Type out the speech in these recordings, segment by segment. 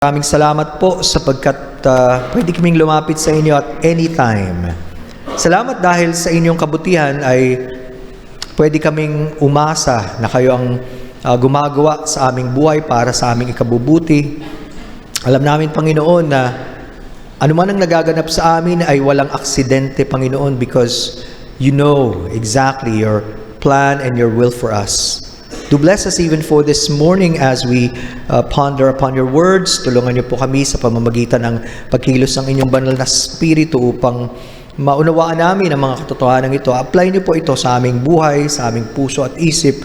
Maraming salamat po sapagkat pwede kaming lumapit sa inyo at anytime. Salamat dahil sa inyong kabutihan ay pwede kaming umasa na kayo ang gumagawa sa aming buhay para sa aming ikabubuti. Alam namin, Panginoon, na anuman ang nagaganap sa amin ay walang aksidente, Panginoon, because you know exactly your plan and your will for us. Do bless us even for this morning as we ponder upon your words. Tulungan niyo po kami sa pamamagitan ng pagkilos ng inyong banal na spirito upang maunawaan namin ang mga katotohanan ito. Apply niyo po ito sa aming buhay, sa aming puso at isip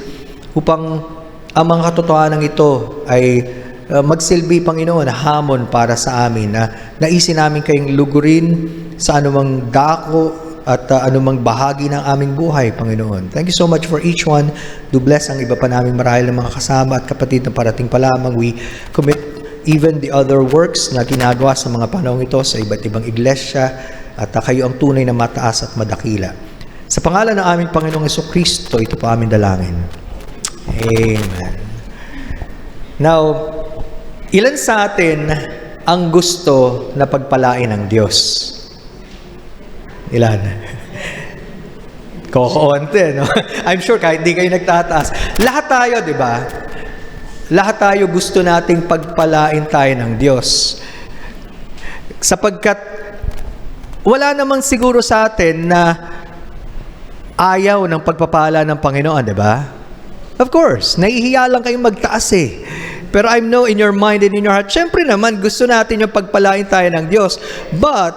upang ang mga katotohanan ito ay magsilbi, Panginoon, hamon para sa amin na naisin namin kayong lugurin sa anumang dako at anumang bahagi ng aming buhay, Panginoon. Thank you so much for each one. Do bless ang iba pa naming marahil ng mga kasama at kapatid na parating pa lamang. We commit even the other works na ginagawa sa mga panahong ito sa iba't ibang iglesia at kayo ang tunay na mataas at madakila. Sa pangalan ng aming Panginoong Jesucristo, ito po aming dalangin. Amen. Now, ilan sa atin ang gusto na pagpalain ng Diyos? Ilan? Kokonti, no? I'm sure kahit hindi kayo nagtataas. Lahat tayo, di ba? Lahat tayo gusto nating pagpalain tayo ng Diyos. Sapagkat wala namang siguro sa atin na ayaw ng pagpapala ng Panginoon, di ba? Of course, nahihiya lang kayong magtaas eh. Pero I know in your mind and in your heart, syempre naman gusto natin yung pagpalain tayo ng Diyos. But,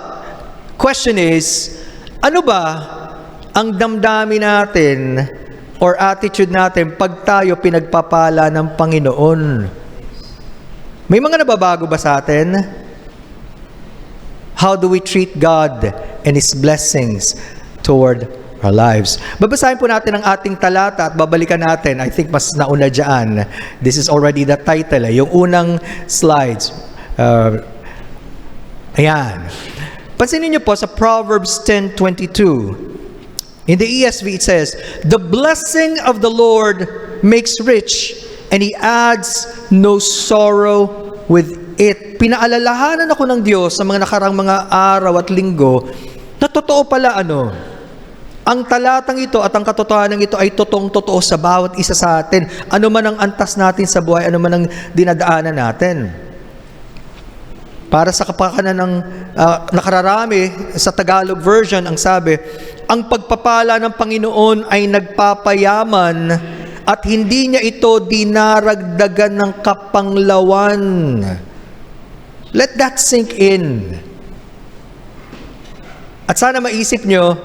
question is, ano ba ang damdamin natin or attitude natin pag tayo pinagpapala ng Panginoon? May mga nababago ba sa atin? How do we treat God and His blessings toward our lives? Babasahin po natin ang ating talata at babalikan natin. I think mas nauna dyan. This is already the title. Yung unang slides. Ayan. Pansinin niyo po sa Proverbs 10:22. In the ESV it says, "The blessing of the Lord makes rich, and He adds no sorrow with it." Pinaalalahanan ako ng Diyos sa mga nakarang mga araw at linggo na totoo pala ang talatang ito at ang katotohanan ito ay totoong-totoo sa bawat isa sa atin. Ano man ang antas natin sa buhay, ano man ang dinadaanan natin. Para sa kapakanan ng nakararami, sa Tagalog version, ang sabi, ang pagpapala ng Panginoon ay nagpapayaman at hindi niya ito dinaragdagan ng kapanglawan. Let that sink in. At sana maisip nyo,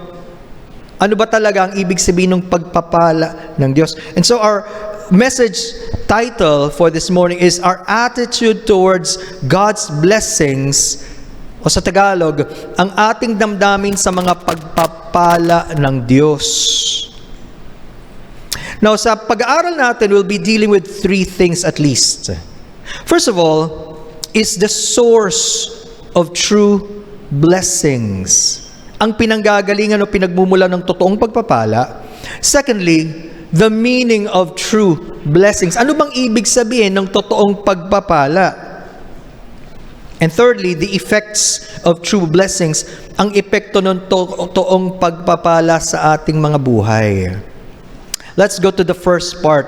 ano ba talaga ang ibig sabihin ng pagpapala ng Diyos? And so our message title for this morning is Our Attitude Towards God's Blessings, o sa Tagalog, ang ating damdamin sa mga pagpapala ng Diyos. Now, sa pag-aaral natin, we'll be dealing with three things at least. First of all, is the source of true blessings. Ang pinanggagalingan o pinagmumula ng totoong pagpapala. Secondly, the meaning of true blessings. Ano bang ibig sabihin ng totoong pagpapala? And thirdly, the effects of true blessings. Ang epekto ng totoong pagpapala sa ating mga buhay. Let's go to the first part.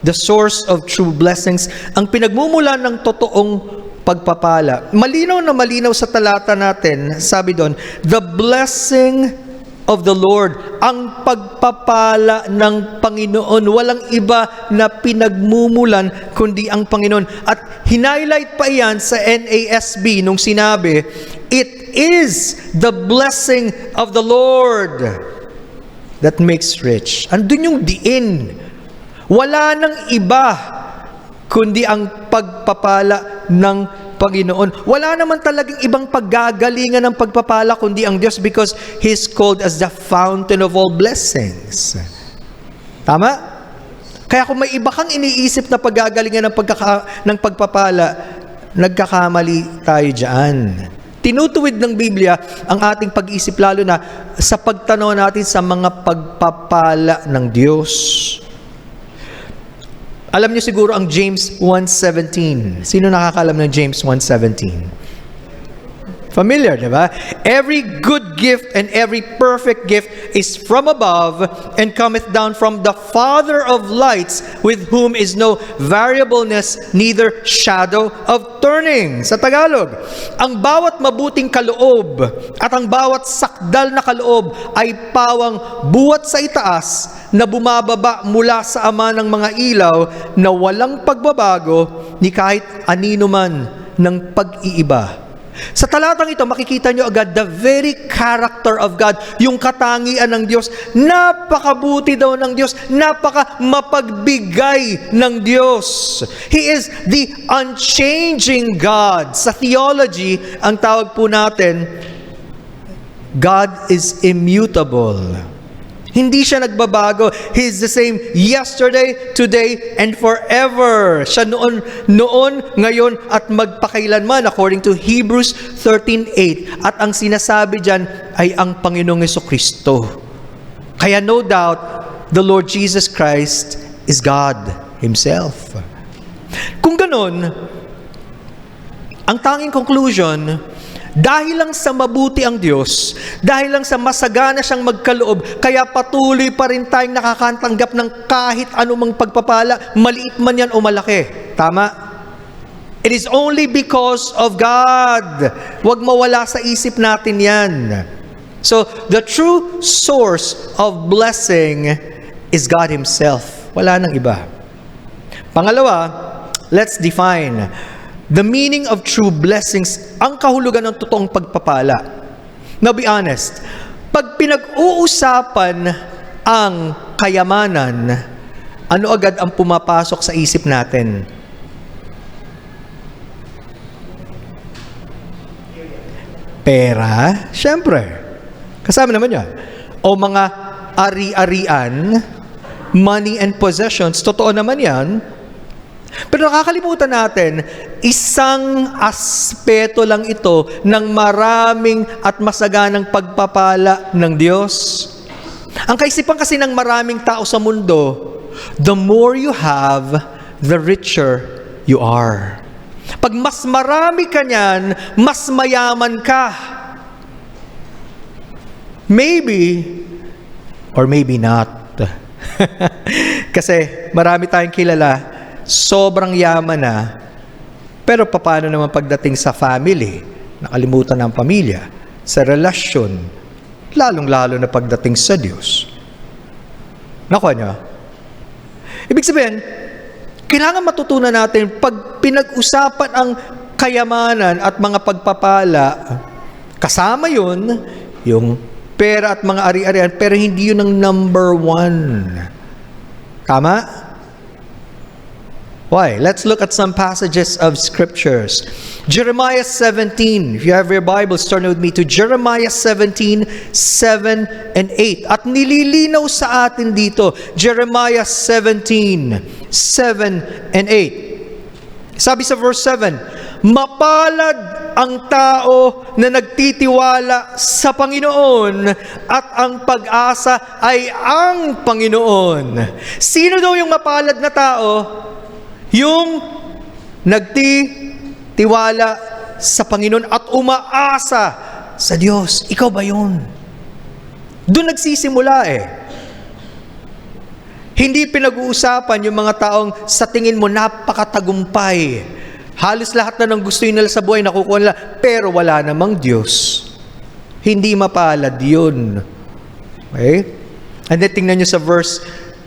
The source of true blessings. Ang pinagmumula ng totoong pagpapala. Malinaw na malinaw sa talata natin, sabi doon, the blessing of the Lord, ang pagpapala ng Panginoon. Walang iba na pinagmumulan kundi ang Panginoon. At hinighlight pa yan sa NASB nung sinabi, it is the blessing of the Lord that makes rich. Andun yung diin. Wala nang iba kundi ang pagpapala ng Panginoon. Wala naman talagang ibang paggagalingan ng pagpapala kundi ang Diyos because He's called as the fountain of all blessings. Tama? Kaya kung may iba kang iniisip na paggagalingan ng pagpapala, nagkakamali tayo dyan. Tinutuwid ng Biblia ang ating pag-iisip lalo na sa pagtanaw natin sa mga pagpapala ng Diyos. Alam niyo siguro ang James 1:17. Sino nakakaalam ng James 1:17? Familiar, di ba? Every good gift and every perfect gift is from above and cometh down from the Father of lights, with whom is no variableness, neither shadow of turning. Sa Tagalog, ang bawat mabuting kaloob at ang bawat sakdal na kaloob ay pawang buwat sa itaas na bumababa mula sa Ama ng mga ilaw na walang pagbabago ni kahit anino man ng pag-iiba. Sa talatang ito, makikita nyo agad the very character of God, yung katangian ng Diyos. Napakabuti daw ng Diyos, napaka mapagbigay ng Diyos. He is the unchanging God. Sa theology, ang tawag po natin, God is immutable. Hindi siya nagbabago. He is the same yesterday, today, and forever. Siya noon, ngayon, at magpakailanman, according to Hebrews 13:8. At ang sinasabi dyan ay ang Panginoong Jesucristo. Kaya no doubt, the Lord Jesus Christ is God Himself. Kung ganon, ang tanging conclusion, dahil lang sa mabuti ang Diyos, dahil lang sa masagana siyang magkaloob, kaya patuloy pa rin tayong nakakatanggap ng kahit anumang pagpapala, maliit man yan o malaki. Tama? It is only because of God. Huwag mawala sa isip natin yan. So, the true source of blessing is God Himself. Wala nang iba. Pangalawa, let's define the meaning of true blessings, ang kahulugan ng totoong pagpapala. Now be honest, pag pinag-uusapan ang kayamanan, ano agad ang pumapasok sa isip natin? Pera? Siyempre. Kasama naman yan. O mga ari-arian, money and possessions, totoo naman yan. Pero nakakalimutan natin, isang aspeto lang ito ng maraming at masaganang pagpapala ng Diyos. Ang kaisipan kasi ng maraming tao sa mundo, the more you have, the richer you are. Pag mas marami ka niyan, mas mayaman ka. Maybe, or maybe not. Kasi marami tayong kilala, sobrang yaman na, pero paano naman pagdating sa family? Nakalimutan ng pamilya, sa relasyon, lalong-lalo na pagdating sa Diyos. Nakuha niyo? Ibig sabihin, kailangan matutunan natin, pag pinag-usapan ang kayamanan at mga pagpapala, kasama yun, yung pera at mga ari-arian, pero hindi yun ang number one. Tama? Why? Let's look at some passages of scriptures. Jeremiah 17. If you have your Bibles, turn with me to Jeremiah 17, 7 and 8. At nililinaw sa atin dito, Jeremiah 17, 7 and 8. Sabi sa verse 7, mapalad ang tao na nagtitiwala sa Panginoon at ang pag-asa ay ang Panginoon. Sino daw yung mapalad na tao? Yung nagtitiwala sa Panginoon at umaasa sa Diyos. Ikaw ba yun? Doon nagsisimula Hindi pinag-uusapan yung mga taong sa tingin mo napakatagumpay. Halos lahat na ng gusto nila sa buhay nakukuha nila, pero wala namang Diyos. Hindi mapalad yun. Okay? And then tingnan nyo sa verse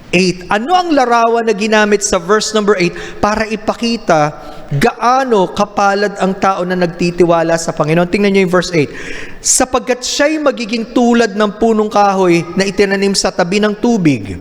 8. Ano ang larawan na ginamit sa verse number 8 para ipakita gaano kapalad ang tao na nagtitiwala sa Panginoon? Tingnan niyo yung verse 8. Sapagkat siya'y magiging tulad ng punong kahoy na itinanim sa tabi ng tubig,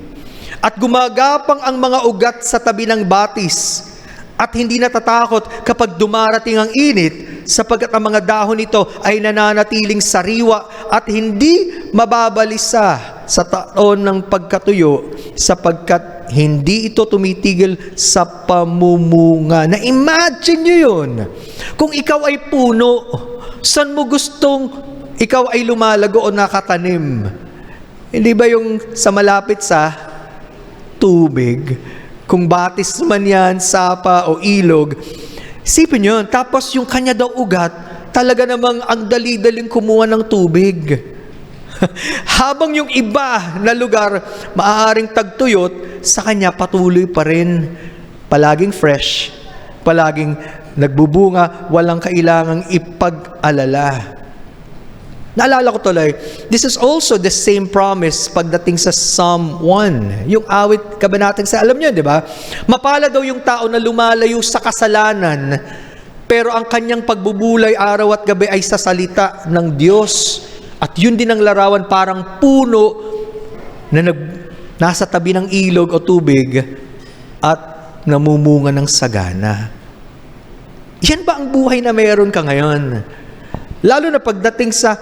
at gumagapang ang mga ugat sa tabi ng batis, at hindi natatakot kapag dumarating ang init, sapagkat ang mga dahon nito ay nananatiling sariwa at hindi mababalisa sa taon ng pagkatuyo, sapagkat hindi ito tumitigil sa pamumunga. Na-imagine nyo yun. Kung ikaw ay puno, saan mo gustong ikaw ay lumalago o nakatanim? Hindi ba yung sa malapit sa tubig? Kung batis man yan, sapa o ilog, isipin yun. Tapos yung kanya daw ugat, talaga namang ang dali-daling kumuha ng tubig. Habang yung iba na lugar, maaaring tagtuyot, sa kanya patuloy pa rin. Palaging fresh, palaging nagbubunga, walang kailangang ipag-alala. Naalala ko tuloy, this is also the same promise pagdating sa Psalm 1. Yung awit kabanatang sa, alam niyo, di ba? Mapala daw yung tao na lumalayo sa kasalanan, pero ang kanyang pagbubulay araw at gabi ay sa salita ng Diyos. At yun din ang larawan, parang puno na nasa tabi ng ilog o tubig at namumunga ng sagana. Yan ba ang buhay na meron ka ngayon? Lalo na pagdating sa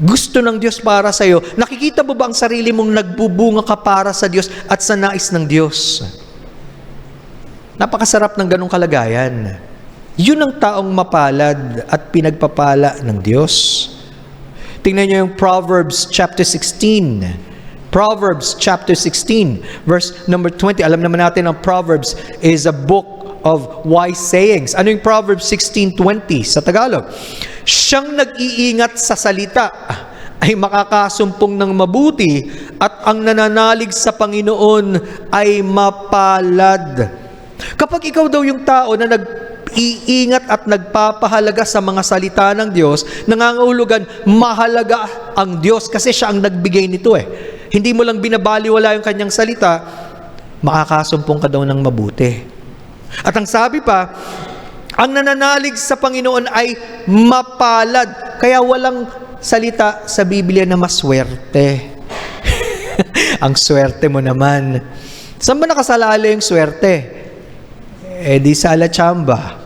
gusto ng Diyos para sa iyo, nakikita mo ba ang sarili mong nagbubunga ka para sa Diyos at sa nais ng Diyos? Napakasarap ng ganong kalagayan. Yun ang taong mapalad at pinagpapala ng Diyos. Tingnan niyo yung Proverbs chapter 16. Proverbs chapter 16, verse number 20. Alam naman natin ang Proverbs is a book of wise sayings. Ano yung Proverbs 16:20 sa Tagalog? Siyang nag-iingat sa salita ay makakasumpong ng mabuti at ang nananalig sa Panginoon ay mapalad. Kapag ikaw daw yung tao na nag-iingat at nagpapahalaga sa mga salita ng Diyos, nangangahulugan mahalaga ang Diyos kasi siya ang nagbigay nito eh. Hindi mo lang binabaliwala yung kanyang salita, makakasumpong ka daw ng mabuti. At ang sabi pa, ang nananalig sa Panginoon ay mapalad. Kaya walang salita sa Biblia na maswerte. Ang swerte mo naman. Saan ba nakasalala yung swerte? Di sa alatsamba.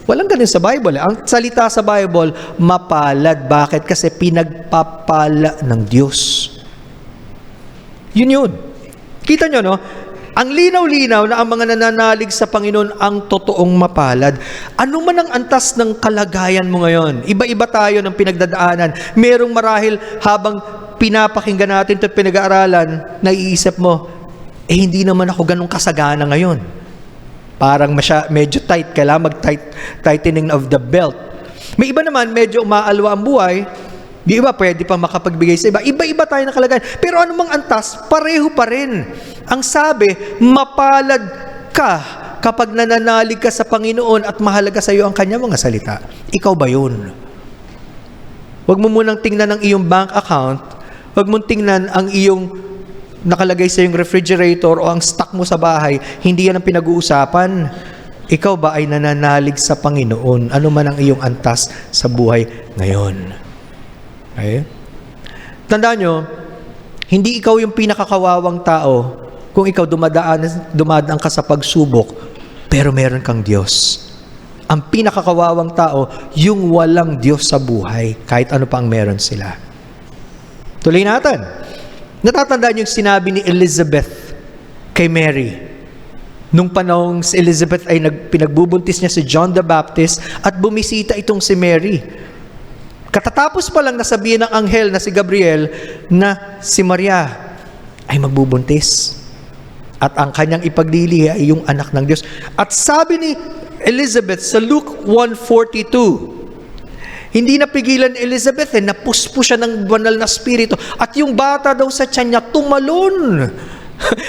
Walang ganun sa Bible. Ang salita sa Bible, mapalad. Bakit? Kasi pinagpapala ng Diyos. Yun. Kita nyo, no? Ang linaw-linaw na ang mga nananalig sa Panginoon ang totoong mapalad. Ano man ang antas ng kalagayan mo ngayon? Iba-iba tayo ng pinagdadaanan. Merong marahil habang pinapakinggan natin ito pinag-aaralan, naiisip mo, hindi naman ako ganun kasagana ngayon. Parang medyo tight, kailangan mag-tightening of the belt. May iba naman, medyo umaalwa ang buhay. Di iba, pwede pa makapagbigay sa iba. Iba-iba tayo ng kalagayan. Pero anumang antas, pareho pa rin. Ang sabi, mapalad ka kapag nananalig ka sa Panginoon at mahalaga sa iyo ang kanyang mga salita. Ikaw ba yun? Huwag mo munang tingnan ang iyong bank account. Huwag mong tingnan ang iyong nakalagay sa iyong refrigerator o ang stock mo sa bahay. Hindi yan ang pinag-uusapan. Ikaw ba ay nananalig sa Panginoon? Ano man ang iyong antas sa buhay ngayon? Okay? Tandaan nyo, hindi ikaw yung pinakakawawang tao kung ikaw dumadaan ka sa pagsubok, pero meron kang Diyos. Ang pinakakawawang tao, yung walang Diyos sa buhay, kahit ano pa ang meron sila. Tuloy natin. Natatandaan yung sinabi ni Elizabeth kay Mary. Nung panahong si Elizabeth ay pinagbubuntis niya si John the Baptist at bumisita itong si Mary. Katatapos pa lang nasabihin ng anghel na si Gabriel na si Maria ay magbubuntis. At ang kanyang ipagdili ay yung anak ng Diyos. At sabi ni Elizabeth sa Luke 1:42, hindi napigilan ni Elizabeth, napuspo siya ng banal na spirito. At yung bata daw sa tiyan niya tumalon.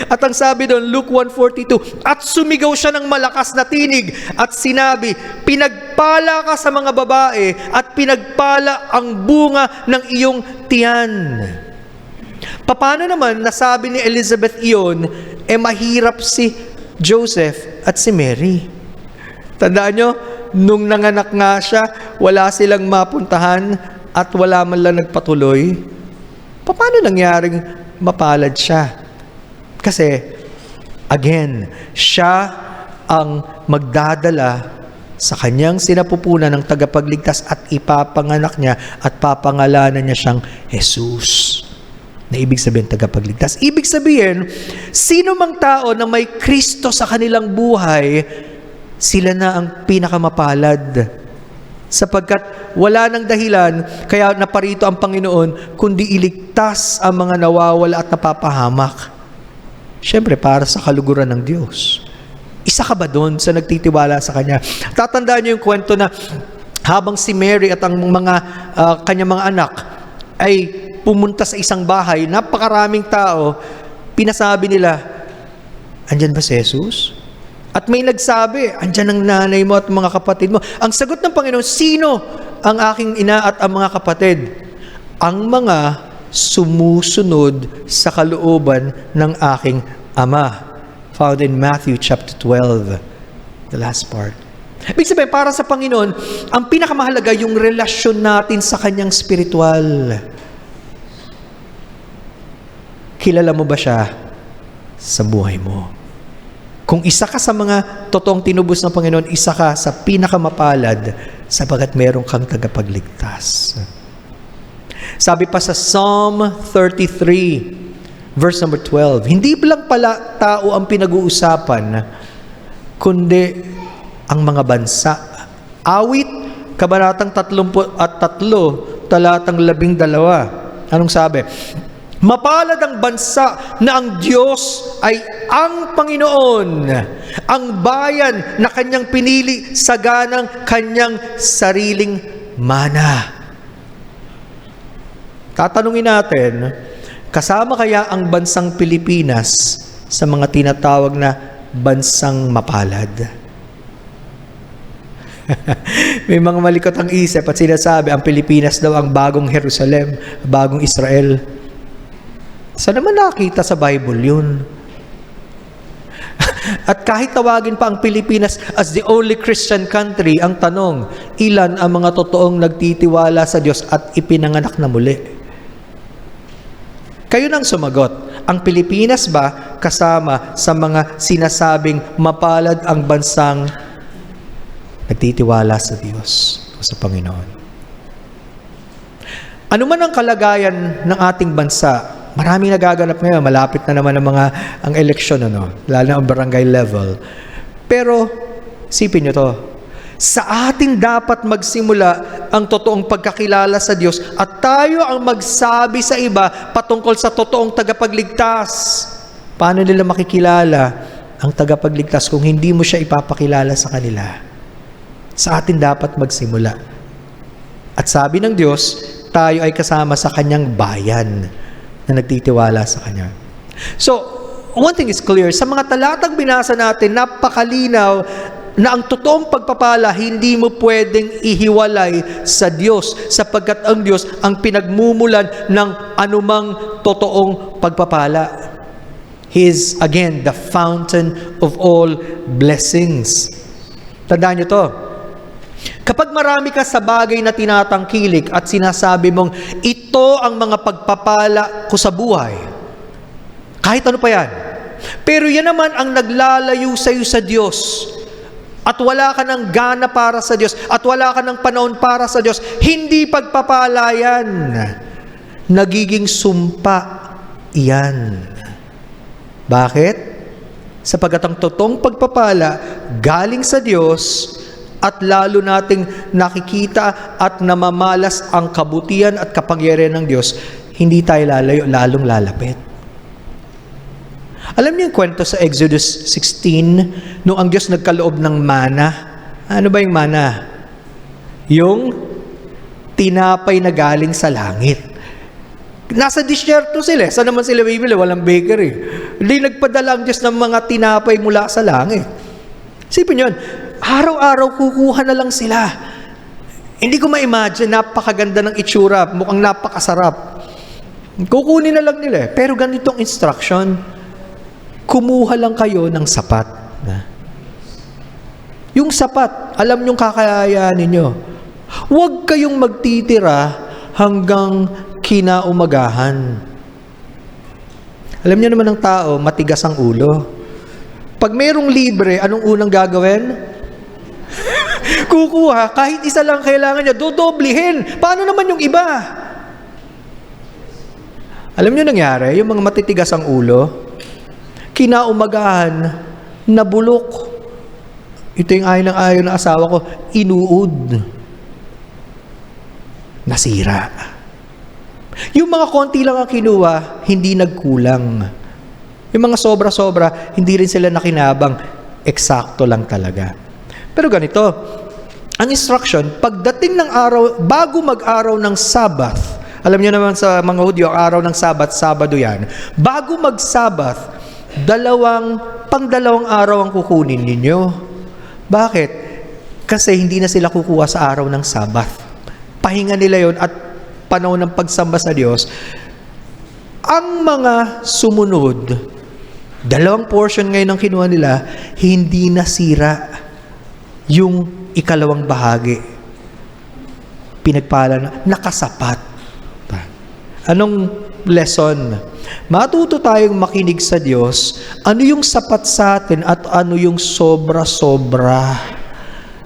At ang sabi doon, Luke 1:42, at sumigaw siya ng malakas na tinig at sinabi, pinagpala ka sa mga babae at pinagpala ang bunga ng iyong tiyan. Paano naman nasabi ni Elizabeth iyon, mahirap si Joseph at si Mary? Tandaan nyo, nung nanganak nga siya, wala silang mapuntahan at wala man lang nagpatuloy. Paano nangyaring mapalad siya? Kasi, again, siya ang magdadala sa kanyang sinapupunan ng tagapagligtas at ipapanganak niya at papangalanan niya siyang Jesus. Na ibig sabihin tagapagligtas. Ibig sabihin, sino mang tao na may Kristo sa kanilang buhay, sila na ang pinakamapalad. Sapagkat wala nang dahilan, kaya naparito ang Panginoon, kundi iligtas ang mga nawawala at napapahamak. Siyempre, para sa kaluguran ng Diyos. Isa ka ba doon sa nagtitiwala sa Kanya? Tatandaan niyo yung kwento na habang si Mary at ang mga kanyang mga anak ay pumunta sa isang bahay, napakaraming tao, pinasabi nila, andyan ba si Jesus? At may nagsabi, andyan ang nanay mo at mga kapatid mo. Ang sagot ng Panginoon, sino ang aking ina at ang mga kapatid? Ang mga sumusunod sa kalooban ng aking Ama. Found in Matthew chapter 12, the last part. Ibig sabihin, para sa Panginoon, ang pinakamahalaga yung relasyon natin sa Kanyang spiritual. Kilala mo ba siya sa buhay mo? Kung isa ka sa mga totoong tinubos ng Panginoon, isa ka sa pinakamapalad sapagat meron kang tagapagligtas. Sabi pa sa Psalm 33, verse number 12, hindi lang pala tao ang pinag-uusapan, kundi ang mga bansa. Awit, kabanatang 33, talatang 12. Anong sabi? Mapalad ang bansa na ang Diyos ay ang Panginoon, ang bayan na Kanyang pinili sa ganang Kanyang sariling mana. Tatanungin natin, kasama kaya ang bansang Pilipinas sa mga tinatawag na bansang mapalad? May mga malikot ang isip at sinasabi, ang Pilipinas daw ang bagong Jerusalem, bagong Israel. Saan naman nakita sa Bible yun? At kahit tawagin pa ang Pilipinas as the only Christian country, ang tanong, ilan ang mga totoong nagtitiwala sa Diyos at ipinanganak na muli? Kayo nang sumagot, ang Pilipinas ba kasama sa mga sinasabing mapalad ang bansang nagtitiwala sa Diyos o sa Panginoon? Ano man ang kalagayan ng ating bansa, maraming nagaganap ngayon, malapit na naman ang eleksyon, lalo na ang barangay level. Pero, isipin nyo to, sa atin dapat magsimula ang totoong pagkakilala sa Diyos at tayo ang magsabi sa iba patungkol sa totoong tagapagligtas. Paano nila makikilala ang tagapagligtas kung hindi mo siya ipapakilala sa kanila? Sa atin dapat magsimula. At sabi ng Diyos, tayo ay kasama sa Kanyang bayan na nagtitiwala sa Kanya. So, one thing is clear, sa mga talatang binasa natin, napakalinaw na ang totoong pagpapala hindi mo pwedeng ihiwalay sa Diyos sapagkat ang Diyos ang pinagmumulan ng anumang totoong pagpapala. He is, again, the fountain of all blessings. Tandaan niyo to. Kapag marami ka sa bagay na tinatangkilik at sinasabi mong, ito ang mga pagpapala ko sa buhay, kahit ano pa yan, pero yan naman ang naglalayo sa iyo sa Diyos, at wala ka ng gana para sa Diyos, at wala ka ng panahon para sa Diyos, hindi pagpapala yan. Nagiging sumpa yan. Bakit? Sapagkat ang totoong pagpapala galing sa Diyos at lalo nating nakikita at namamalas ang kabutihan at kapangyarihan ng Diyos, hindi tayo lalayo, lalong lalapit. Alam niyo yung kwento sa Exodus 16, nung ang Diyos nagkaloob ng mana? Ano ba yung mana? Yung tinapay na galing sa langit. Nasa disyerto sila. Saan naman sila bibili? Walang bakery. Hindi nagpadala ang Diyos ng mga tinapay mula sa langit. Sipin yun, araw-araw kukuha na lang sila. Hindi ko ma-imagine, napakaganda ng itsura, mukhang napakasarap. Kukunin na lang nila. Pero ganitong instruction, kumuha lang kayo ng sapat. Yung sapat, alam nyong kakayanin nyo. Huwag kayong magtitira hanggang kinaumagahan. Alam niyo naman ng tao, matigas ang ulo. Pag mayroong libre, anong unang gagawin? Kukuha, kahit isa lang kailangan niya, dodoblihin. Paano naman yung iba? Alam niyo nangyari, yung mga matitigas ang ulo, kinaumagahan, nabulok. Ito yung ayon ng asawa ko, inuud. Nasira. Yung mga konti lang ang kinuha, hindi nagkulang. Yung mga sobra-sobra, hindi rin sila nakinabang. eksakto lang talaga. Pero ganito, ang instruction, pagdating ng araw, bago mag-araw ng Sabbath, alam niyo naman sa mga Hudyo, ang araw ng Sabbath, Sabado yan, bago mag-Sabbath, pang-dalawang araw ang kukunin ninyo. Bakit? Kasi hindi na sila kukuha sa araw ng Sabbath. Pahinga nila yon at panahon ng pagsamba sa Diyos. Ang mga sumunod, 2 portion ngayon ang kinuha nila, hindi nasira yung ikalawang bahagi. Pinagpala na, nakasapat. Anong lesson? Matuto tayong makinig sa Diyos, ano yung sapat sa atin at ano yung sobra-sobra.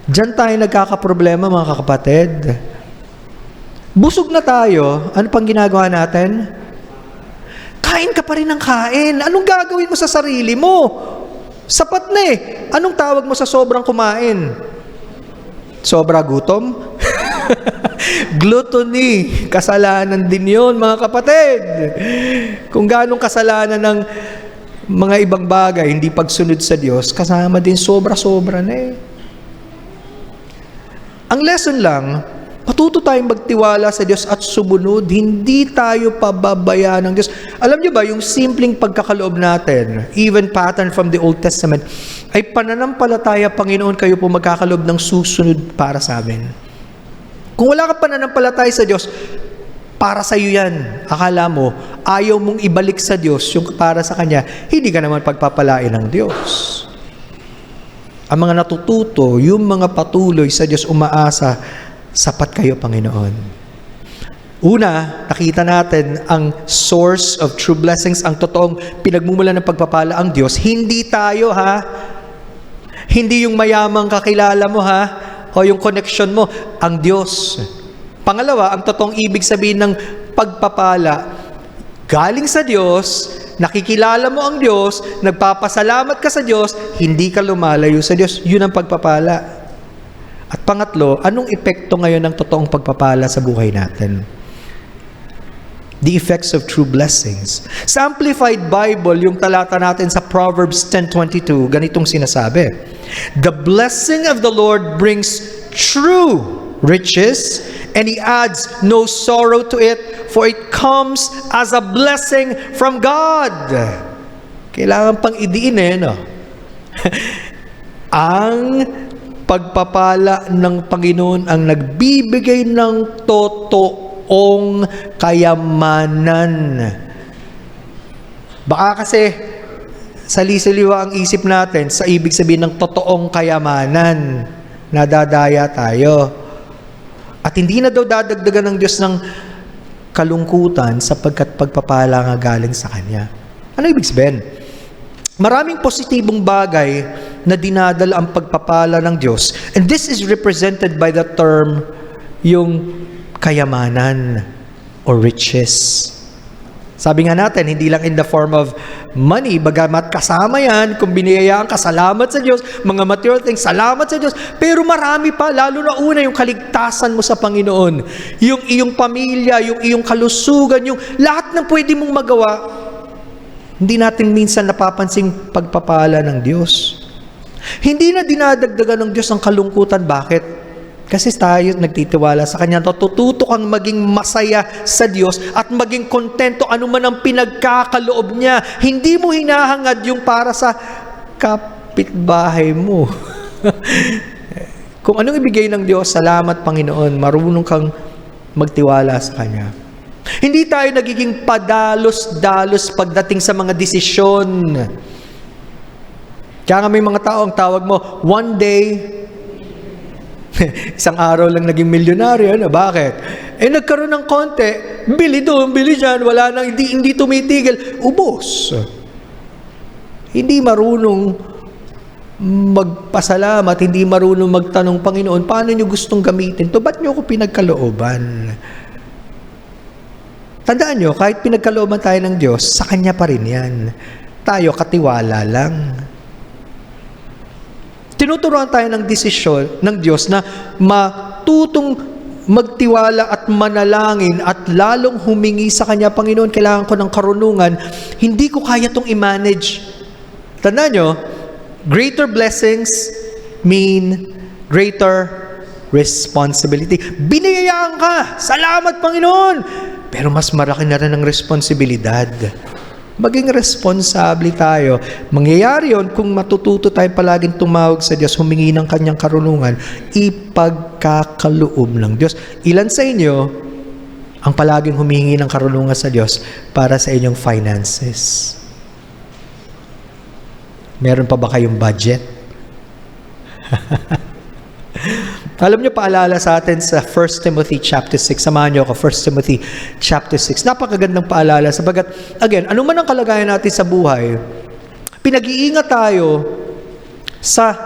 Diyan tayo nagkakaproblema, mga kapatid. Busog na tayo, ano pang ginagawa natin? Kain ka pa rin ng kain. Anong gagawin mo sa sarili mo? Sapat na eh. Anong tawag mo sa sobrang kumain? Sobra gutom? Gluttony. Kasalanan din yun, mga kapatid. Kung ganong kasalanan ng mga ibang bagay, hindi pagsunod sa Diyos, kasama din sobra-sobra na eh. Ang lesson lang, matuto tayong magtiwala sa Diyos at sumunod. Hindi tayo pababayaan ng Diyos. Alam niyo ba, yung simpleng pagkakaloob natin, even pattern from the Old Testament, ay pananampalataya, Panginoon, kayo po magkakaloob ng susunod para sa amin. Kung wala ka pananampalataya sa Diyos, para sa iyo yan. Akala mo, ayaw mong ibalik sa Diyos yung para sa Kanya, hindi ka naman pagpapalain ng Diyos. Ang mga natututo, yung mga patuloy sa Diyos umaasa, sapat kayo, Panginoon. Una, nakita natin ang source of true blessings, ang totoong pinagmumula ng pagpapala ang Diyos. Hindi tayo, ha? Hindi yung mayamang kakilala mo, ha? O yung connection mo, ang Diyos. Pangalawa, ang totoong ibig sabihin ng pagpapala, galing sa Diyos, nakikilala mo ang Diyos, nagpapasalamat ka sa Diyos, hindi ka lumalayo sa Diyos. Yun ang pagpapala. At pangatlo, anong epekto ngayon ng totoong pagpapala sa buhay natin? The effects of true blessings. Sa Amplified Bible, yung talata natin sa Proverbs 10:22, ganitong sinasabi, "The blessing of the Lord brings true riches, and He adds no sorrow to it, for it comes as a blessing from God." Kailangan pang idiin no? Ang pagpapala ng Panginoon ang nagbibigay ng totoong kayamanan. Baka kasi sali-saliwa ang isip natin sa ibig sabihin ng totoong kayamanan. Nadadaya tayo. At hindi na daw dadagdagan ng Diyos ng kalungkutan sapagkat pagpapala nga galing sa Kanya. Ano ibig sabihin? Maraming positibong bagay na dinadala ang pagpapala ng Diyos. And this is represented by the term, yung kayamanan or riches. Sabi nga natin, hindi lang in the form of money, bagamat kasama yan, kung biniyayaan ka, salamat sa Diyos, mga material things, salamat sa Diyos, pero marami pa, lalo na una, yung kaligtasan mo sa Panginoon, yung iyong pamilya, yung iyong kalusugan, yung lahat ng pwede mong magawa, hindi natin minsan napapansing pagpapala ng Diyos. Hindi na dinadagdagan ng Diyos ang kalungkutan. Bakit? Kasi tayo nagtitiwala sa Kanya. Tututo kang maging masaya sa Diyos at maging kontento ano man ang pinagkakaloob niya. Hindi mo hinahangad yung para sa kapitbahay mo. Kung anong ibigay ng Diyos, salamat Panginoon, marunong kang magtiwala sa Kanya. Hindi tayo nagiging padalos-dalos pagdating sa mga desisyon. Kaya nga may mga tao ang tawag mo, one day, isang araw lang naging milyonaryo, ano? Bakit? Nagkaroon ng konti, bili doon, bili dyan, wala nang, hindi tumitigil, ubos. Hindi marunong magpasalamat, hindi marunong magtanong, Panginoon, paano nyo gustong gamitin to? Ba't nyo ako pinagkalooban? Tandaan nyo, kahit pinagkalooban tayo ng Diyos, sa Kanya pa rin yan. Tayo, katiwala lang. Tinuturuan tayo ng desisyon ng Diyos na matutong magtiwala at manalangin at lalong humingi sa Kanya, Panginoon, kailangan ko ng karunungan, hindi ko kaya itong i-manage. Tandaan nyo, Greater blessings mean greater responsibility. Biniyayaan ka! Salamat, Panginoon! Pero mas malaki na rin ang responsibilidad. Maging responsable tayo. Mangyayari yun kung matututo tayo palaging tumawag sa Diyos, humingi ng kanyang karunungan, ipagkakaloob ng Diyos. Ilan sa inyo ang palaging humingi ng karunungan sa Diyos para sa inyong finances? Meron pa ba kayong budget? Alam niyo, paalala sa atin sa 1 Timothy chapter 6. Samahan niyo ako, 1 Timothy chapter 6. Napakagandang paalala sabagat, again, ano man ang kalagayan natin sa buhay, pinag-iingat tayo sa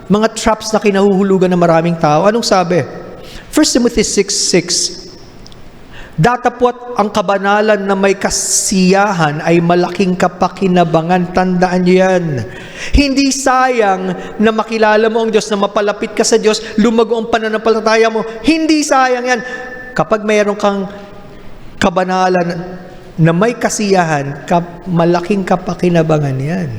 mga traps na kinahuhulugan ng maraming tao. Anong sabi? 1 Timothy 6:6. Datapwat ang kabanalan na may kasiyahan ay malaking kapakinabangan. Tandaan niyo yan. Hindi sayang na makilala mo ang Diyos, na mapalapit ka sa Diyos, lumago ang pananampalataya mo. Hindi sayang yan. Kapag mayroon kang kabanalan na may kasiyahan, malaking kapakinabangan yan.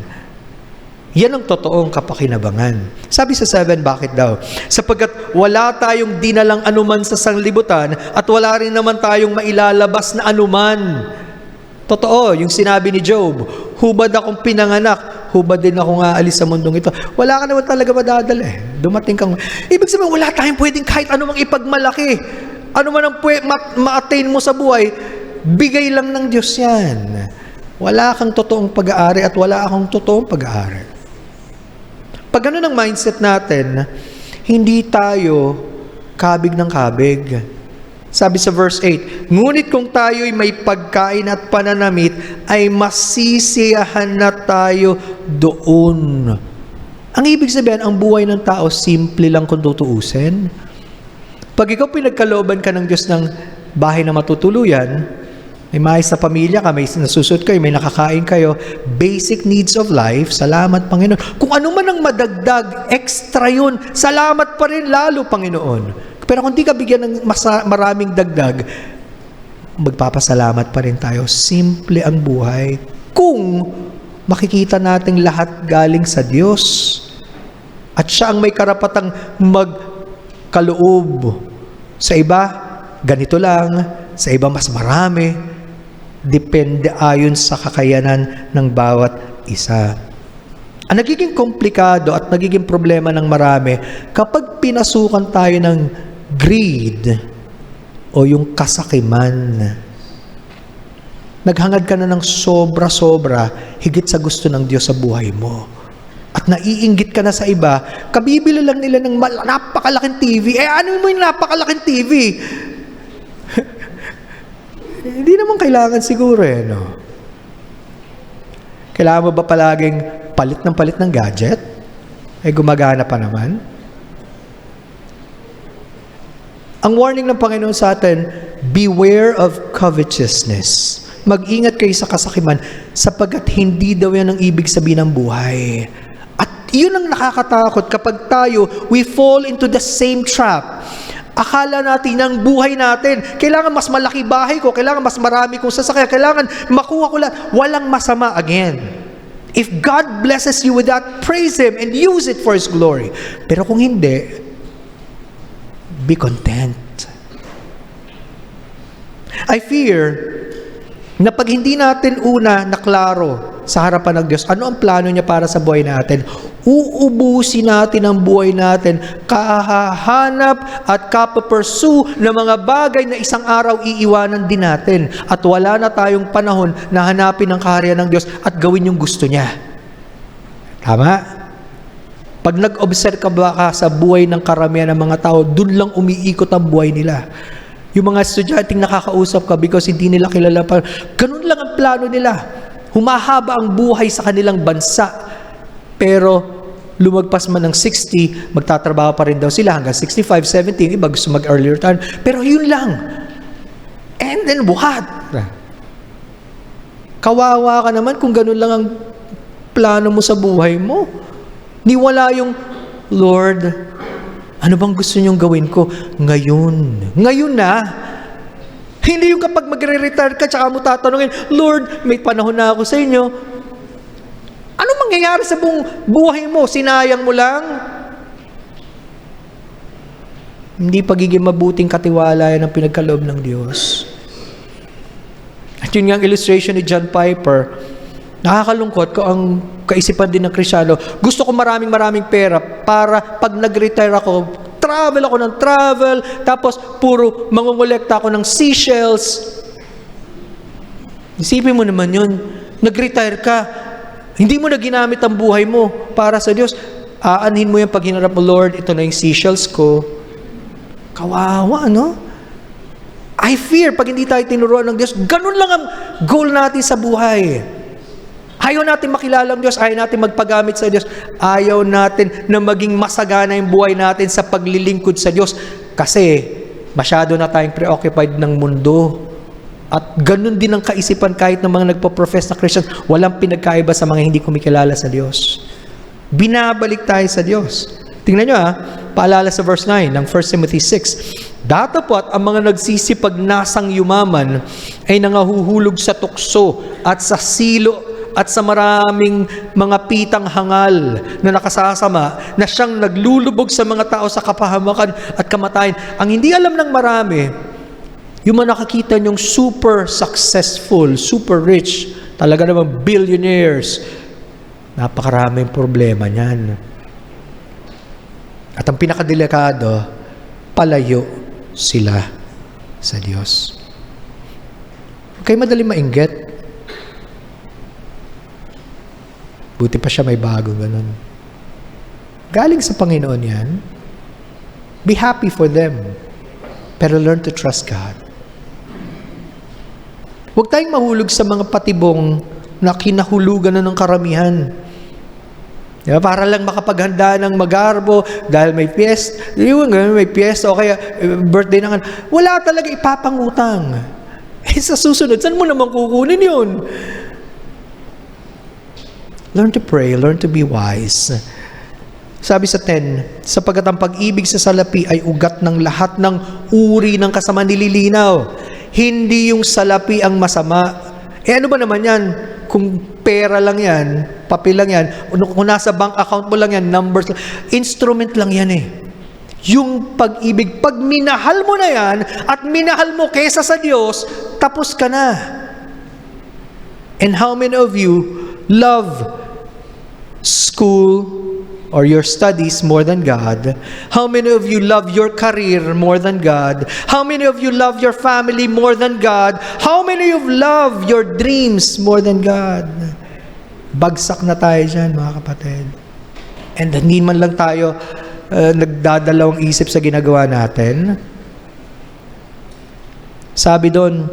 Yan ang totoong kapakinabangan. Sabi sa 7, bakit daw? Sapagkat wala tayong dinalang anuman sa sanglibutan at wala rin naman tayong mailalabas na anuman. Totoo, yung sinabi ni Job, hubad akong pinanganak, hubad din akong aalis sa mundong ito. Wala ka naman talaga madadala eh. Dumating kang... Ibig sabihin, wala tayong pwedeng kahit anumang ipagmalaki. Ano man ang ma-attain mo sa buhay, bigay lang ng Diyos yan. Wala kang totoong pag-aari at wala akong totoong pag-aari. Pag ganun ang mindset natin, hindi tayo kabig ng kabig. Sabi sa verse 8, ngunit kung tayo'y may pagkain at pananamit, ay masisiyahan na tayo doon. Ang ibig sabihin, ang buhay ng tao, simple lang kung tutuusin. Pag ikaw pinagkalooban ka ng Diyos ng bahay na matutuluyan, may maayos na pamilya ka, may nasusot kayo, may nakakain kayo, basic needs of life, salamat Panginoon. Kung ano man ang madagdag, extra yun, salamat pa rin lalo Panginoon. Pero kung di ka bigyan ng maraming dagdag, magpapasalamat pa rin tayo. Simple ang buhay. Kung makikita natin lahat galing sa Diyos, at siya ang may karapatang magkaloob. Sa iba, ganito lang, sa iba mas marami. Depende ayon sa kakayanan ng bawat isa. Ang nagiging komplikado at nagiging problema ng marami, kapag pinasukan tayo ng greed o yung kasakiman, naghangad ka na ng sobra-sobra higit sa gusto ng Diyos sa buhay mo. At naiinggit ka na sa iba, kabibili lang nila ng napakalaking TV. Ano mo yung napakalaking TV? Hindi naman kailangan siguro no? Kailangan mo ba palaging palit ng gadget? Gumagana pa naman. Ang warning ng Panginoon sa atin, beware of covetousness. Mag-ingat kayo sa kasakiman, sapagkat hindi daw yan ang ibig sabihin ng buhay. At yun ang nakakatakot kapag tayo, we fall into the same trap. Akala natin ang buhay natin, kailangan mas malaki bahay ko, kailangan mas marami kong sasakyan, kailangan makuha ko lahat. Walang masama again. If God blesses you with that, praise Him and use it for His glory. Pero kung hindi, be content. I fear na pag hindi natin una naklaro sa harapan ng Diyos, ano ang plano niya para sa buhay natin? Uubusin natin ang buhay natin, kahahanap at kapapursue ng mga bagay na isang araw iiwanan din natin. At wala na tayong panahon na hanapin ang kaharian ng Diyos at gawin yung gusto niya. Tama? Pag nag-observe ka ba sa buhay ng karamihan ng mga tao, dun lang umiikot ang buhay nila. Yung mga estudyanteng nakakausap ka because hindi nila kilala pa, ganun lang ang plano nila. Humahaba ang buhay sa kanilang bansa. Pero lumagpas man ng 60, magtatrabaho pa rin daw sila hanggang 65, 70, iba gusto mag-early retirement. Pero yun lang. And then what? Kawawa ka naman kung ganun lang ang plano mo sa buhay mo. Niwala yung, Lord, ano bang gusto niyong gawin ko? Ngayon. Ngayon na. Hindi yung kapag magre-retire ka, tsaka mo tatanungin, Lord, may panahon na ako sa inyo. Ano mang nangyayari sa buong buhay mo? Sinayang mo lang? Hindi pagiging mabuting katiwala yan ang pinagkaloob ng Diyos. At yun nga ang illustration ni John Piper. Nakakalungkot ko ang kaisipan din ng Kristyano. Gusto ko maraming pera para pag nag-retire ako, travel ako ng travel, tapos puro mangungulekta ako ng seashells. Isipin mo naman yun. Nag-retire ka, hindi mo na ginamit ang buhay mo para sa Diyos. Aanhin mo yung pag hinarap mo, Lord, ito na yung seashells ko. Kawawa, no? I fear, pag hindi tayo tinuruan ng Diyos, ganun lang ang goal natin sa buhay. Ayaw natin makilala ang Diyos, ayaw natin magpagamit sa Diyos, ayaw natin na maging masagana yung buhay natin sa paglilingkod sa Diyos kasi masyado na tayong preoccupied ng mundo. At ganun din ang kaisipan kahit ng mga nagpo-profess na Christian, walang pinagkaiba sa mga hindi kumikilala sa Diyos. Binabalik tayo sa Diyos. Tingnan nyo paalala sa verse 9 ng 1 Timothy 6. Datapwat ang mga nagsisipagnasang yumaman ay nangahuhulog sa tukso at sa silo at sa maraming mga pitang hangal na nakasasama na siyang naglulubog sa mga tao sa kapahamakan at kamatayan. Ang hindi alam ng marami, yung mga nakakita nyong super successful, super rich, talaga namang billionaires, napakaraming problema niyan. At ang pinakadelikado, palayo sila sa Diyos. Okay, madali mainggit. Buti pa siya may bago ganun. Galing sa Panginoon yan. Be happy for them. Pero learn to trust God. Huwag tayong mahulog sa mga patibong na kinahulugan na ng karamihan. Diba? Para lang makapaghanda ng magarbo dahil may piyesta, may piyesta o kaya birthday na wala talaga ipapangutang. Sa susunod, saan mo naman kukunin yun? Learn to pray, learn to be wise. Sabi sa 10, sapagkat ang pag-ibig sa salapi ay ugat ng lahat ng uri ng kasama, nililinaw. Hindi yung salapi ang masama. Ano ba naman yan? Kung pera lang yan, papel lang yan, kung nasa bank account mo lang yan, numbers lang, instrument lang yan eh. Yung pag-ibig, pag minahal mo na yan, at minahal mo kesa sa Diyos, tapos ka na. And how many of you love school or your studies more than God? How many of you love your career more than God? How many of you love your family more than God? How many of you love your dreams more than God? Bagsak na tayo dyan, mga kapatid. And hindi man lang tayo nagdadalawang isip sa ginagawa natin. Sabi doon,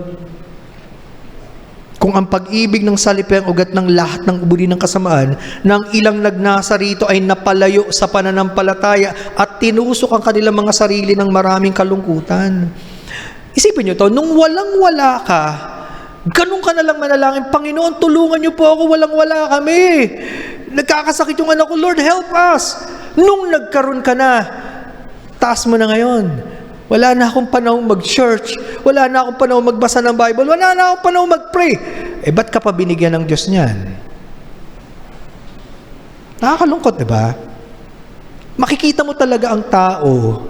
kung ang pag-ibig ng salapi ang ugat ng lahat ng uri ng kasamaan, ng ilang nagnasa rito ay napalayo sa pananampalataya at tinusok ang kanilang mga sarili ng maraming kalungkutan. Isipin nyo to, nung walang-wala ka, ganun ka na lang manalangin, Panginoon, tulungan niyo po ako, walang-wala kami. Nagkakasakit yung anak ko, Lord, help us. Nung nagkaroon ka na, taas mo na ngayon. Wala na akong panahon mag-church. Wala na akong panahon magbasa ng Bible. Wala na akong panahon mag-pray. Ba't ka pa binigyan ng Diyos niyan? Nakakalungkot, diba? Makikita mo talaga ang tao.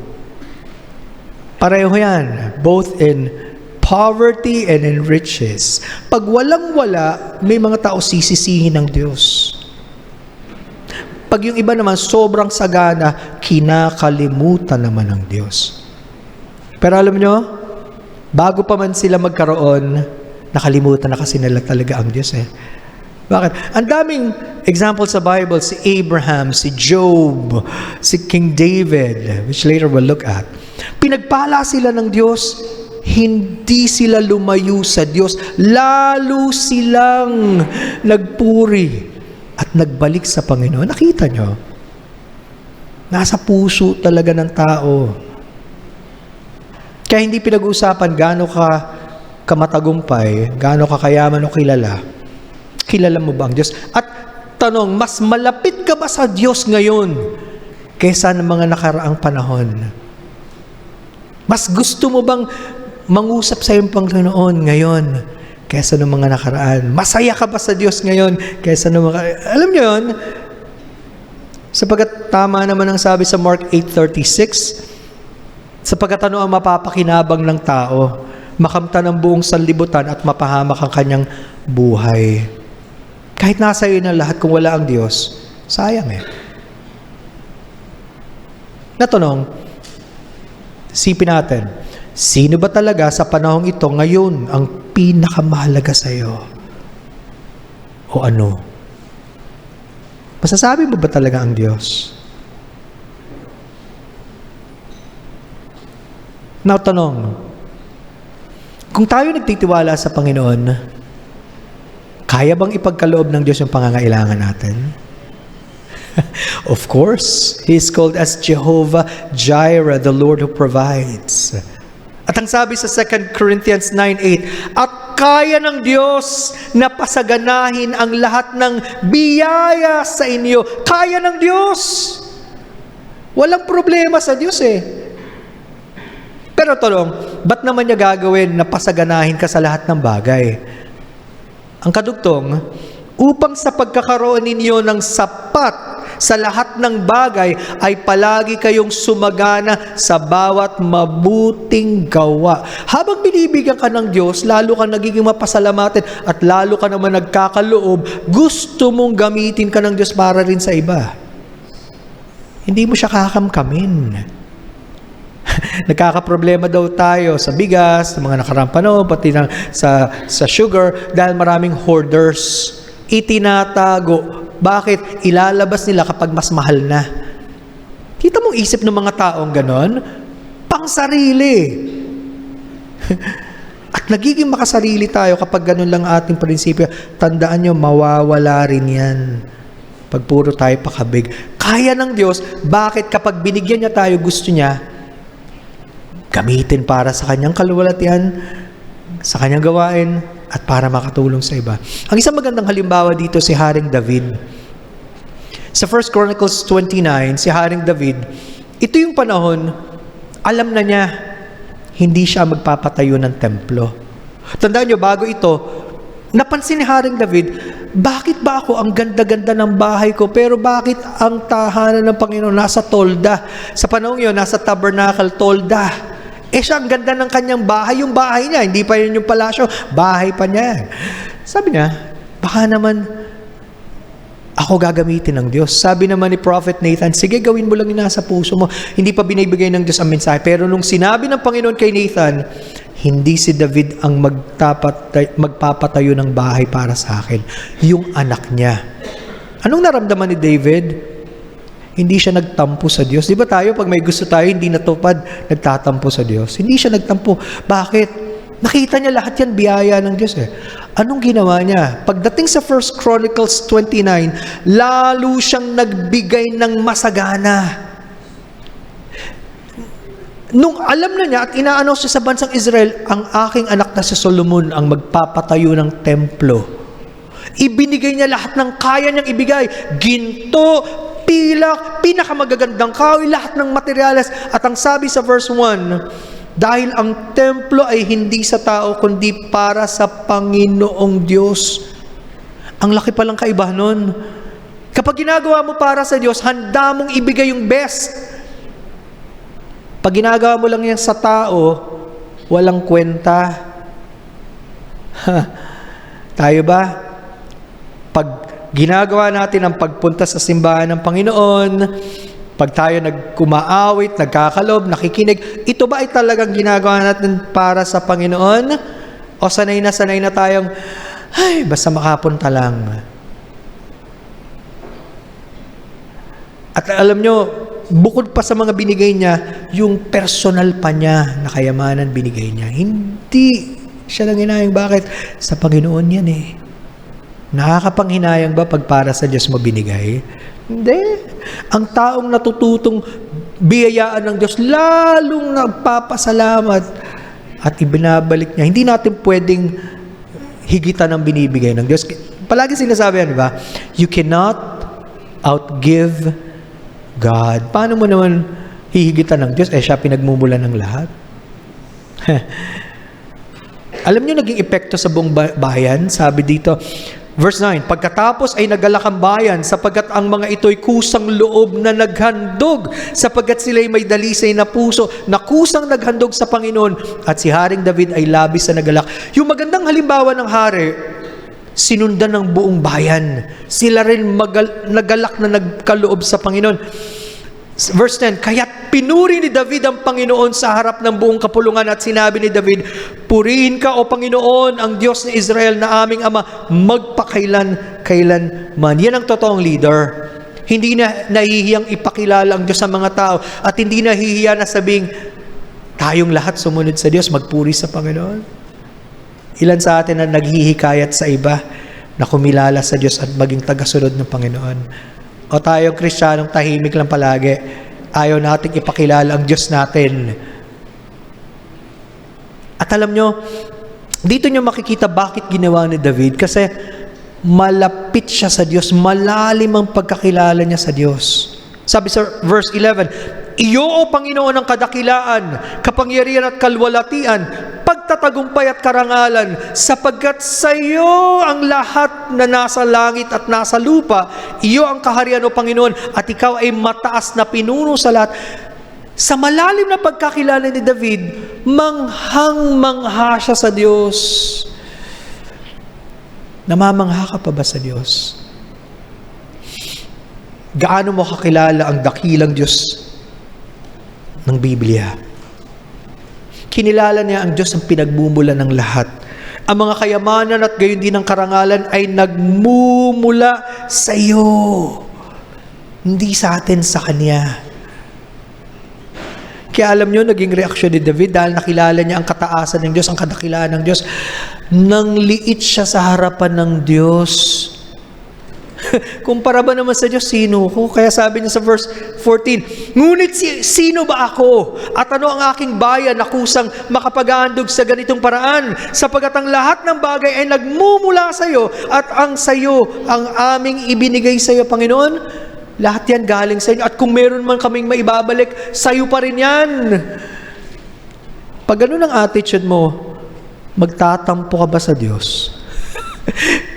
Pareho yan. Both in poverty and in riches. Pag walang-wala, may mga tao sisisihin ng Diyos. Pag yung iba naman sobrang sagana, kinakalimutan naman ng Diyos. Pero alam nyo, bago pa man sila magkaroon, nakalimutan na kasi nila talaga ang Diyos eh. Bakit? Ang daming example sa Bible, si Abraham, si Job, si King David, which later we'll look at. Pinagpala sila ng Diyos, hindi sila lumayo sa Diyos, lalo silang nagpuri at nagbalik sa Panginoon. Nakita nyo? Nasa puso talaga ng tao. Kaya hindi pinag-uusapan gaano ka kamatagumpay, gaano ka kayaman o kilala. Kilala mo ba ang Diyos? At tanong, mas malapit ka ba sa Diyos ngayon kaysa ng mga nakaraang panahon? Mas gusto mo bang mangusap sa iyong Panginoon ngayon kaysa ng mga nakaraan. Masaya ka ba sa Diyos ngayon kaysa ng mga... Alam niyo yun? Sapagkat tama naman ang sabi sa Mark 8:36, sapagkat ano ang mapapakinabang ng tao, makamtan ang buong sanlibutan at mapahamak ang kanyang buhay. Kahit nasa iyo na lahat, kung wala ang Diyos, sayang eh. Natanong, sipin natin, sino ba talaga sa panahong ito ngayon ang pinakamahalaga sa iyo? O ano? Masasabi mo ba talaga ang Diyos? Now, tanong, kung tayo nagtitiwala sa Panginoon, kaya bang ipagkaloob ng Diyos yung pangangailangan natin? Of course, He is called as Jehovah Jireh, the Lord who provides. At ang sabi sa 2 Corinthians 9:8, at kaya ng Diyos na pasaganahin ang lahat ng biyaya sa inyo. Kaya ng Diyos. Walang problema sa Diyos eh. Pero tanong, ba't naman niya gagawin na pasaganahin ka sa lahat ng bagay? Ang kadugtong, upang sa pagkakaroon ninyo ng sapat sa lahat ng bagay ay palagi kayong sumagana sa bawat mabuting gawa. Habang binibigyan ka ng Diyos, lalo ka nagiging mapasalamatin at lalo ka naman nagkakaloob, gusto mong gamitin ka ng Diyos para rin sa iba. Hindi mo siya kakamkamin. Nagkakaproblema daw tayo sa bigas, sa mga nakaraang panahon, pati sa sugar, dahil maraming hoarders. Itinatago. Bakit? Ilalabas nila kapag mas mahal na. Kita mong isip ng mga taong ganon? Pang sarili. At nagiging makasarili tayo kapag ganon lang ating prinsipyo. Tandaan nyo, mawawala rin yan. Pag puro tayo pakabig. Kaya ng Diyos, bakit kapag binigyan niya tayo, gusto niya, gamitin para sa kanyang kaluwalhatian, sa kanyang gawain, at para makatulong sa iba. Ang isang magandang halimbawa dito si Haring David. Sa 1 Chronicles 29, si Haring David, ito yung panahon, alam na niya, hindi siya magpapatayo ng templo. Tandaan niyo, bago ito, napansin ni Haring David, bakit ba ako ang ganda-ganda ng bahay ko, pero bakit ang tahanan ng Panginoon nasa tolda? Sa panahon yun, nasa tabernacle, tolda. Siya ang ganda ng kanyang bahay, yung bahay niya, hindi pa yun yung palasyo, bahay pa niya. Sabi niya, baka naman ako gagamitin ng Diyos. Sabi naman ni Prophet Nathan, sige, gawin mo lang yung nasa puso mo. Hindi pa binibigay ng Diyos ang mensahe. Pero nung sinabi ng Panginoon kay Nathan, hindi si David ang magpapatayo ng bahay para sa akin, yung anak niya. Anong naramdaman ni David? Hindi siya nagtampo sa Diyos. Di ba tayo, pag may gusto tayo, hindi natupad, nagtatampo sa Diyos. Hindi siya nagtampo. Bakit? Nakita niya lahat yan, biyaya ng Diyos eh. Anong ginawa niya? Pagdating sa 1 Chronicles 29, lalo siyang nagbigay ng masagana. Nung alam na niya at inaannounce siya sa bansang Israel, ang aking anak na si Solomon ang magpapatayo ng templo. Ibinigay niya lahat ng kaya niyang ibigay. Ginto, pilak, pinakamagagandang kahoy, lahat ng materyales. At ang sabi sa verse 1, dahil ang templo ay hindi sa tao, kundi para sa Panginoong Diyos. Ang laki palang kaibahan nun. Kapag ginagawa mo para sa Diyos, handa mong ibigay yung best. Pag ginagawa mo lang yan sa tao, walang kwenta. Tayo ba? Pag ginagawa natin ang pagpunta sa simbahan ng Panginoon, pag tayo nagkumaawit, nagkakalob, nakikinig, ito ba ay talagang ginagawa natin para sa Panginoon? O sanay na tayong, ay, basta makapunta lang. At alam nyo, bukod pa sa mga binigay niya, yung personal pa niya na kayamanan binigay niya. Hindi siya lang hinayang. Bakit? Sa Panginoon yan eh. Nakakapanghinayang ba pag para sa Diyos mo binigay? Hindi. Ang taong natututong biyayaan ng Diyos, lalong nagpapasalamat at ibinabalik niya. Hindi natin pwedeng higitan ang binibigay ng Diyos. Palagi sinasabi yan, di ba? You cannot outgive God. Paano mo naman hihigitan ng Diyos? Siya pinagmumulan ng lahat. Alam niyo naging epekto sa buong bayan? Sabi dito, verse 9, pagkatapos ay nagalak ang bayan sapagkat ang mga ito'y kusang loob na naghandog sapagkat sila'y may dalisay na puso na kusang naghandog sa Panginoon at si Haring David ay labis na nagalak. Yung magandang halimbawa ng hari, sinundan ng buong bayan. Sila rin nagalak na nagkaloob sa Panginoon. Verse 10, kaya't pinuri ni David ang Panginoon sa harap ng buong kapulungan at sinabi ni David, purihin ka o Panginoon, ang Diyos ni Israel na aming Ama, magpakailan-kailanman. Yan ang totoong leader. Hindi na nahihiyang ipakilala ang Diyos sa mga tao at hindi nahihiya na sabing, tayong lahat sumunod sa Diyos, magpuri sa Panginoon. Ilan sa atin ang naghihikayat sa iba na kumilala sa Diyos at maging tagasunod ng Panginoon? O tayong Kristiyanong tahimik lang palagi, ayaw nating ipakilala ang Diyos natin. At alam nyo, dito nyo makikita bakit ginawa ni David. Kasi malapit siya sa Diyos, malalim ang pagkakilala niya sa Diyos. Sabi sa verse 11, iyo o Panginoon ang kadakilaan, kapangyarihan at kalwalatian, pagtatagumpay at karangalan, sapagkat sa iyo ang lahat na nasa langit at nasa lupa. Iyo ang kaharian o Panginoon, at ikaw ay mataas na pinuno sa lahat. Sa malalim na pagkakilala ni David, manghang-mangha siya sa Diyos. Namamangha ka pa ba sa Diyos? Gaano mo kakilala ang dakilang Diyos ng Biblia? Kinilala niya ang Diyos ang pinagmumula ng lahat. Ang mga kayamanan at gayon din ang karangalan ay nagmumula sa iyo. Hindi sa atin, sa Kanya. Kaya alam nyo, naging reaksyon ni David dahil nakilala niya ang kataasan ng Diyos, ang kadakilaan ng Diyos. Nang liit siya sa harapan ng Diyos. Kumpara ba naman sa Diyos, sino ko? Kaya sabi niya sa verse 14, ngunit sino ba ako? At ano ang aking bayan na kusang makapag-aandog sa ganitong paraan? Sapagkat ang lahat ng bagay ay nagmumula sa iyo at ang sa iyo ang aming ibinigay sa iyo, Panginoon. Lahat yan galing sa inyo. At kung meron man kaming maibabalik, sa iyo pa rin yan. Pag ganun ang attitude mo, magtatampo ka ba sa Diyos?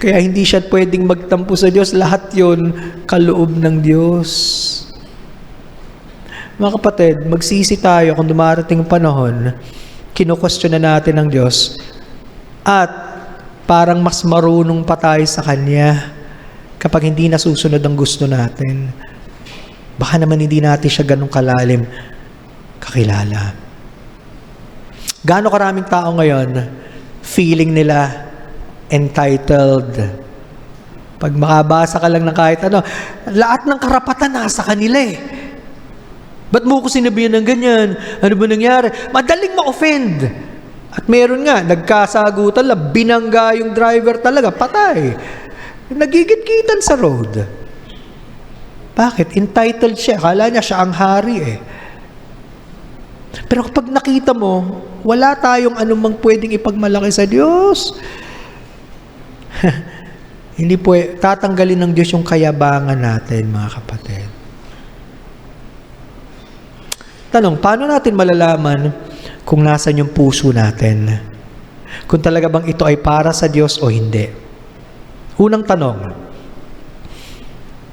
Kaya hindi siya pwedeng magtampo sa Diyos. Lahat yun, kaloob ng Diyos. Mga kapatid, magsisi tayo kung dumarating ang panahon, kinu-question na natin ang Diyos, at parang mas marunong pa tayo sa Kanya kapag hindi nasusunod ang gusto natin. Baka naman hindi natin siya ganun kalalim kakilala. Gaano karaming tao ngayon, feeling nila entitled. Pag makabasa ka lang ng kahit ano, lahat ng karapatan nasa kanila eh. Ba't mo ko sinabihan ng ganyan? Ano ba nangyari? Madaling ma-offend. At meron nga, nagkasagutan lang, binangga yung driver talaga, patay. Nagigit-gitan sa road. Bakit? Entitled siya. Akala niya siya ang hari eh. Pero kapag nakita mo, wala tayong anumang pwedeng ipagmalaki sa Diyos. Hindi po, tatanggalin ng Diyos yung kayabangan natin, mga kapatid. Tanong, paano natin malalaman kung nasan yung puso natin? Kung talaga bang ito ay para sa Diyos o hindi? Unang tanong,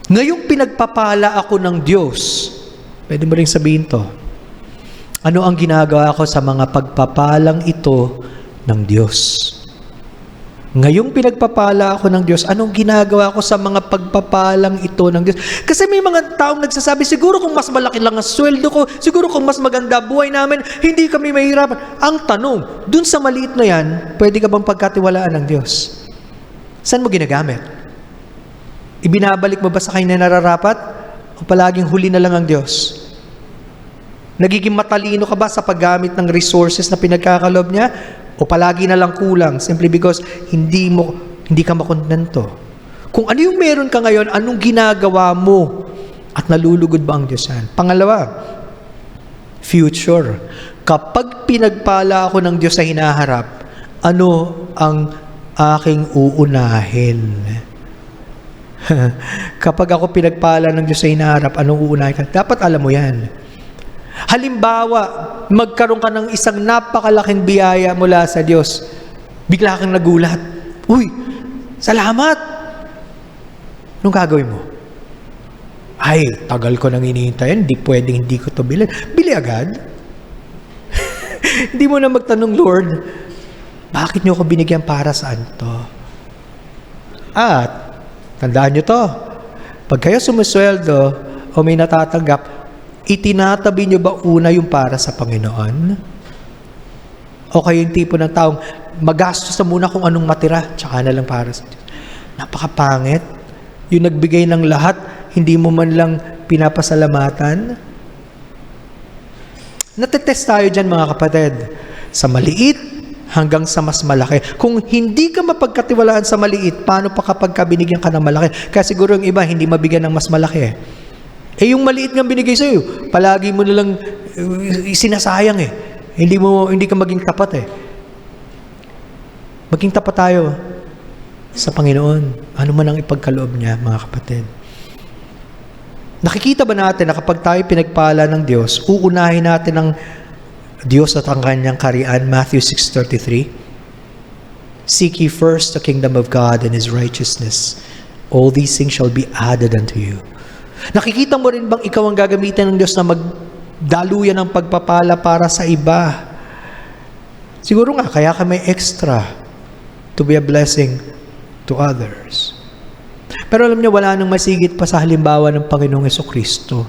ngayong pinagpapala ako ng Diyos, pwede mo rin sabihin to, ano ang ginagawa ko sa mga pagpapalang ito ng Diyos? Ngayong pinagpapala ako ng Diyos, anong ginagawa ko sa mga pagpapalang ito ng Diyos? Kasi may mga taong nagsasabi, siguro kung mas malaki lang ang sweldo ko, siguro kung mas maganda buhay namin, hindi kami mahirapan. Ang tanong, dun sa maliit na yan, pwede ka bang pagkatiwalaan ng Diyos? Saan mo ginagamit? Ibinabalik mo ba sa kanya nararapat? O palaging huli na lang ang Diyos? Nagiging matalino ka ba sa paggamit ng resources na pinagkakalob niya? O palagi na lang kulang simply because hindi ka makontento? Kung ano yung meron ka ngayon, anong ginagawa mo? At nalulugod ba ang Diyos yan? Pangalawa, future. Kapag pinagpala ako ng Diyos sa hinaharap, ano ang aking uunahin? Kapag ako pinagpala ng Diyos sa hinaharap, anong uunahin ka? Dapat alam mo yan. Halimbawa, magkaroon ka ng isang napakalaking biyaya mula sa Diyos. Bigla kang nagulat. Uy, salamat! Anong gagawin mo? Ay, tagal ko nang inihintayan, hindi pwedeng hindi ko to bilhin. Bili agad. Hindi mo na magtanong, Lord, bakit niyo ako binigyan, para saan to? At, tandaan niyo to, pag kayo sumusweldo o may natatanggap, itinatabi niyo ba una yung para sa Panginoon? O kayo yung tipo ng taong magastos na muna kung anong matira, tsaka na lang para sa Diyos? Napakapangit. Yung nagbigay ng lahat, hindi mo man lang pinapasalamatan. Natetest tayo dyan, mga kapatid. Sa maliit hanggang sa mas malaki. Kung hindi ka mapagkatiwalaan sa maliit, paano pa kapag binigyan ka ng malaki? Kaya siguro yung iba, hindi mabigyan ng mas malaki. Eh yung maliit nga binigay sa'yo, palagi mo nalang sinasayang eh. Hindi ka maging tapat eh. Maging tapat tayo sa Panginoon. Ano man ang ipagkaloob niya, mga kapatid. Nakikita ba natin na kapag tayo pinagpala ng Diyos, uunahin natin ang Diyos at ang kanyang kaharian? Matthew 6:33. Seek ye first the kingdom of God and His righteousness. All these things shall be added unto you. Nakikita mo rin bang ikaw ang gagamitin ng Diyos na magdaluyan ng pagpapala para sa iba? Siguro nga, kaya ka may extra to be a blessing to others. Pero alam niyo, wala nang masigit pa sa halimbawa ng Panginoong Jesucristo.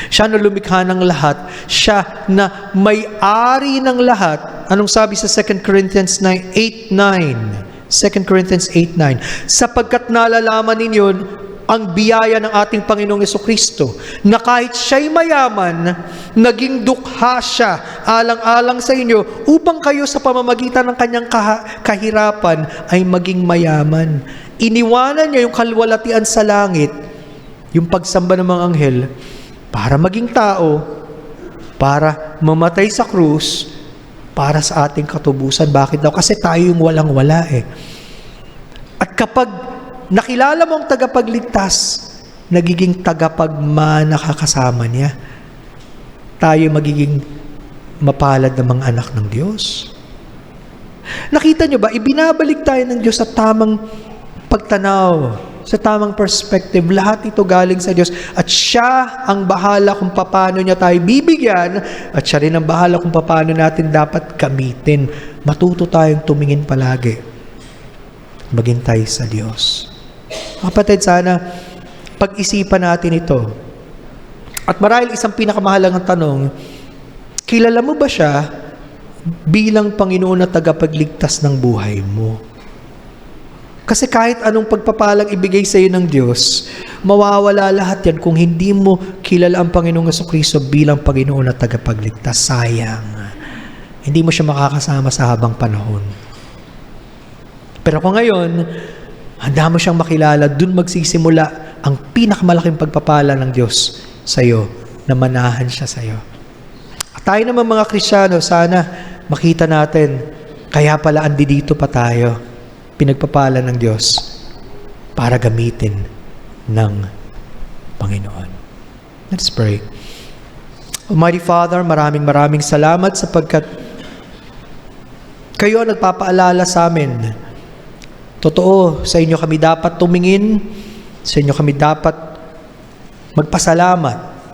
Siya na lumikha ng lahat. Siya na may-ari ng lahat. Anong sabi sa 2 Corinthians 8:9? 2 Corinthians 8:9. Sapagkat nalalaman ninyo ang biyaya ng ating Panginoong Jesucristo, na kahit siya'y mayaman, naging dukha siya alang-alang sa inyo, upang kayo sa pamamagitan ng kanyang kahirapan ay maging mayaman. Iniwanan niya yung kalwalatian sa langit, yung pagsamba ng mga anghel, para maging tao, para mamatay sa krus, para sa ating katubusan. Bakit daw? Kasi tayo yung walang-wala eh. At kapag nakilala mo ang tagapagligtas, nagiging tagapagmana ka kasama niya. Tayo magiging mapalad na mga anak ng Diyos. Nakita niyo ba, ibinabalik tayo ng Diyos sa tamang pagtanaw, sa tamang perspective. Lahat ito galing sa Diyos. At siya ang bahala kung paano niya tayo bibigyan, at siya rin ang bahala kung paano natin dapat gamitin. Matuto tayong tumingin palagi. Maghintay sa Diyos. Kapatid, sana pag-isipan natin ito. At marahil isang pinakamahalagang tanong, kilala mo ba siya bilang Panginoon na tagapagligtas ng buhay mo? Kasi kahit anong pagpapalang ibigay sa iyo ng Diyos, mawawala lahat yan kung hindi mo kilala ang Panginoong Jesucristo bilang Panginoon na tagapagligtas. Sayang. Hindi mo siya makakasama sa habang panahon. Pero kung ngayon, handa mo siyang makilala, dun magsisimula ang pinakamalaking pagpapala ng Diyos sa iyo, na manahan siya sa iyo. At tayo naman mga Kristiyano, sana makita natin, kaya pala andi dito pa tayo, pinagpapala ng Diyos para gamitin ng Panginoon. Let's pray. Almighty Father, maraming salamat sapagkat kayo ang nagpapaalala sa amin. Totoo, sa inyo kami dapat tumingin, sa inyo kami dapat magpasalamat.